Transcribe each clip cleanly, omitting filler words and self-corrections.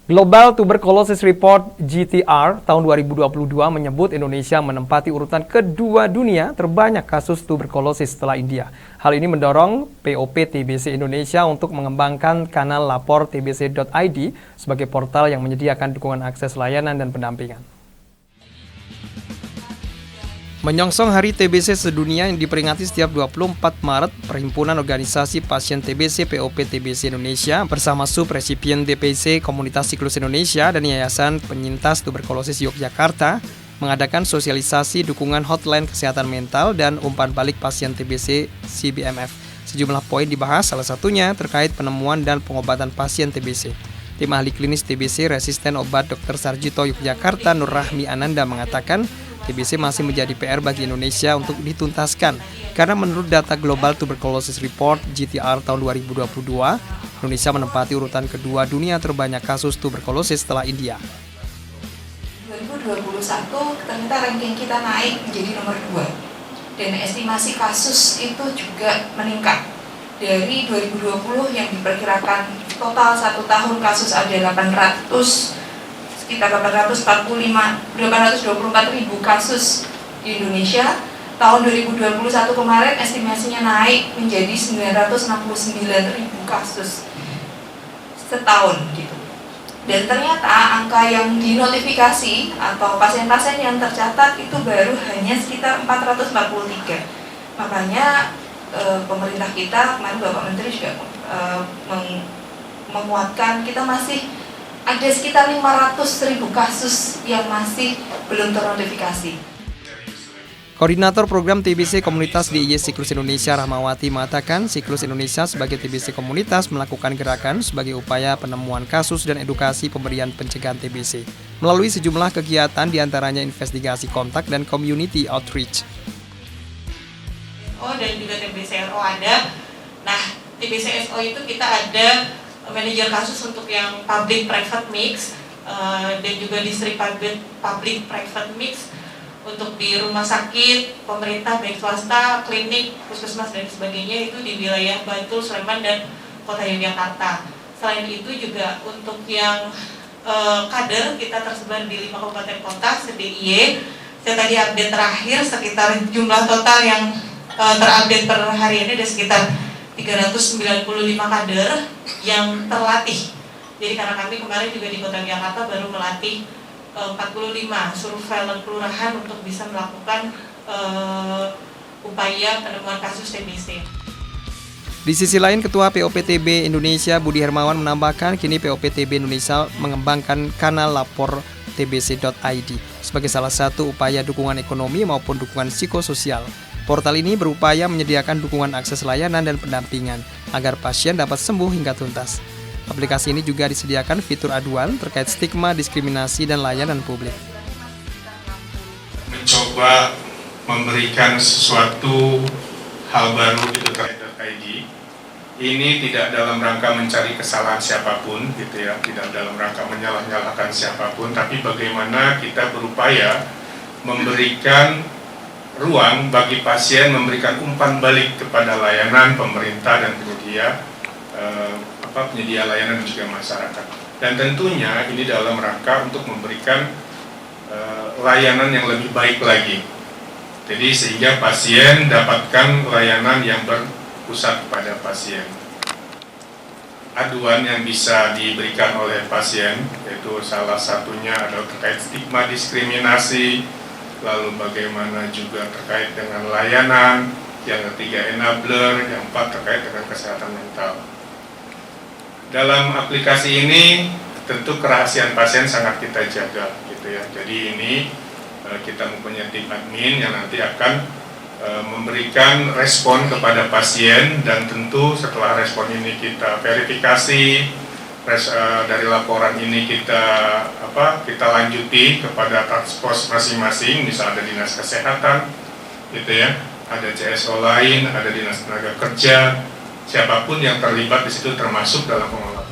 Global Tuberculosis Report (GTR) tahun 2022 menyebut Indonesia menempati urutan kedua dunia terbanyak kasus tuberkulosis setelah India. Hal ini mendorong POP TBC Indonesia untuk mengembangkan kanal lapor tbc.id sebagai portal yang menyediakan dukungan akses layanan dan pendampingan. Menyongsong Hari TBC Sedunia yang diperingati setiap 24 Maret, Perhimpunan Organisasi Pasien TBC POP TBC Indonesia bersama Subresipien DPC Komunitas Siklus Indonesia dan Yayasan Penyintas Tuberkulosis Yogyakarta mengadakan sosialisasi dukungan hotline kesehatan mental dan umpan balik pasien TBC CBMF. Sejumlah poin dibahas, salah satunya terkait penemuan dan pengobatan pasien TBC. Tim ahli klinis TBC resisten obat Dr. Sarjito Yogyakarta Nur Rahmi Ananda mengatakan TBC masih menjadi PR bagi Indonesia untuk dituntaskan karena menurut data Global Tuberculosis Report (GTR) tahun 2022, Indonesia menempati urutan kedua dunia terbanyak kasus tuberkulosis setelah India. 2021 ternyata ranking kita naik menjadi nomor 2 dan estimasi kasus itu juga meningkat. Dari 2020 yang diperkirakan total 1 tahun kasus ada sekitar 824 ribu kasus di Indonesia. Tahun 2021 kemarin estimasinya naik menjadi 969 ribu kasus setahun gitu. Dan ternyata angka yang dinotifikasi atau pasien-pasien yang tercatat itu baru hanya sekitar 443. Makanya pemerintah kita, kemarin Bapak Menteri juga menguatkan kita masih ada sekitar 500.000 kasus yang masih belum ternotifikasi. Koordinator program TBC Komunitas DIY Siklus Indonesia Rahmawati mengatakan Siklus Indonesia sebagai TBC Komunitas melakukan gerakan sebagai upaya penemuan kasus dan edukasi pemberian pencegahan TBC melalui sejumlah kegiatan diantaranya investigasi kontak dan community outreach. Dan juga TBC RO ada. Nah, TBC SO itu kita ada manajer kasus untuk yang public private mix dan juga distrik public private mix untuk di rumah sakit, pemerintah baik swasta, klinik, puskesmas dan sebagainya itu di wilayah Bantul, Sleman dan Kota Yogyakarta. Selain itu juga untuk yang kader kita tersebar di 5 kabupaten kota se-DIY. Saya tadi update terakhir sekitar jumlah total yang terupdate per hari ini ada sekitar 395 kader yang terlatih. Jadi karena kami kemarin juga di Kota Jakarta baru melatih 45 surveillance kelurahan untuk bisa melakukan upaya penemuan kasus TBC. Di sisi lain, Ketua POPTB Indonesia Budi Hermawan menambahkan kini POPTB Indonesia mengembangkan kanal lapor tbc.id sebagai salah satu upaya dukungan ekonomi maupun dukungan psikososial. Portal ini berupaya menyediakan dukungan akses layanan dan pendampingan agar pasien dapat sembuh hingga tuntas. Aplikasi ini juga disediakan fitur aduan terkait stigma, diskriminasi, dan layanan publik. Mencoba memberikan sesuatu hal baru di terkait.id ini tidak dalam rangka mencari kesalahan siapapun, gitu ya, tidak dalam rangka menyalah-nyalahkan siapapun, tapi bagaimana kita berupaya memberikan ruang bagi pasien memberikan umpan balik kepada layanan pemerintah dan penyedia layanan dan juga masyarakat. Dan tentunya ini dalam rangka untuk memberikan layanan yang lebih baik lagi. Jadi sehingga pasien dapatkan layanan yang berpusat pada pasien. Aduan yang bisa diberikan oleh pasien yaitu salah satunya adalah terkait stigma diskriminasi, lalu bagaimana juga terkait dengan layanan, yang ketiga enabler, yang keempat terkait dengan kesehatan mental. Dalam aplikasi ini tentu kerahasiaan pasien sangat kita jaga, gitu ya. Jadi ini kita mempunyai tim admin yang nanti akan memberikan respon kepada pasien dan tentu setelah respon ini kita verifikasi. Dari laporan ini kita lanjuti kepada task force masing-masing, misal ada dinas kesehatan, gitu ya, ada CSO lain, ada dinas tenaga kerja, siapapun yang terlibat di situ termasuk dalam pengelolaan.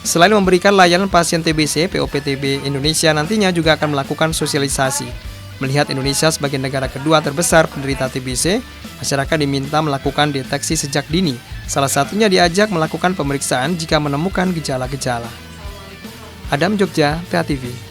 Selain memberikan layanan pasien TBC, POPTB Indonesia nantinya juga akan melakukan sosialisasi. Melihat Indonesia sebagai negara kedua terbesar penderita TBC, masyarakat diminta melakukan deteksi sejak dini. Salah satunya diajak melakukan pemeriksaan jika menemukan gejala-gejala. Adam Jogja, PA TV.